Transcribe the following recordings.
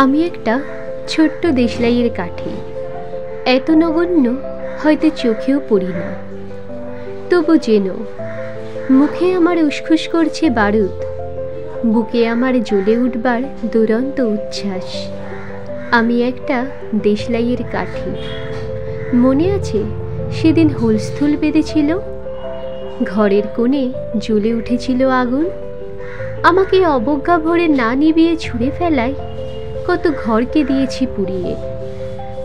আমি একটা ছোট্ট দেশলাইয়ের কাঠি, এত নগণ্য হয়তো চোখেও পড়ি না। তবু যেন মুখে আমার উসখুস করছে বারুদ, বুকে আমার জ্বলে উঠবার দুরন্ত উচ্ছ্বাস। আমি একটা দেশলাইয়ের কাঠি। মনে আছে সেদিন হুলস্থুল বেঁধেছিল, ঘরের কোণে জ্বলে উঠেছিল আগুন। আমাকে অবজ্ঞা ভরে না নিভিয়ে ছুঁড়ে ফেলায় কত ঘরকে দিয়েছি পুড়িয়ে,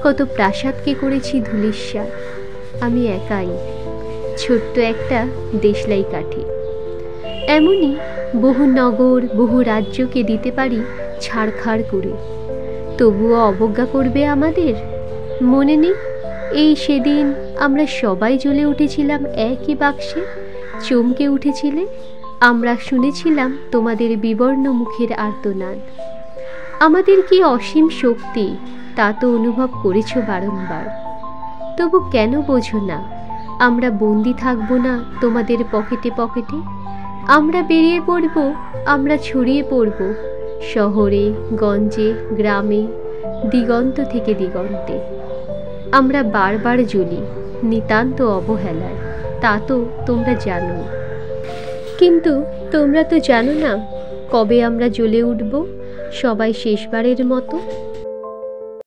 কত প্রাসাদকে করেছি ধূলিস্যাৎ। আমি একাই ছোট্ট একটা দেশলাই কাঠি। এমনই বহু নগর বহু রাজ্যকে দিতে পারি ছাড়খাড় করে, তবুও অবজ্ঞা করবে আমাদের। মনে নেই এই সেদিন আমরা সবাই জ্বলে উঠেছিলাম একই বাক্সে, চমকে উঠেছিলে। আমরা শুনেছিলাম তোমাদের বিবর্ণ মুখের আর্তনাদ। আমাদের কি অসীম শক্তি তা তো অনুভব করেছ বারংবার। তবু কেন বোঝো না আমরা বন্দি থাকবো না তোমাদের পকেটে পকেটে? আমরা বেরিয়ে পড়ব, আমরা ছড়িয়ে পড়ব শহরে গঞ্জে গ্রামে, দিগন্ত থেকে দিগন্তে। আমরা বারবার জ্বলি নিতান্ত অবহেলায়, তা তো তোমরা জানো। কিন্তু তোমরা তো জানো না কবে আমরা জ্বলে উঠব সবাই শেষবারের মতো।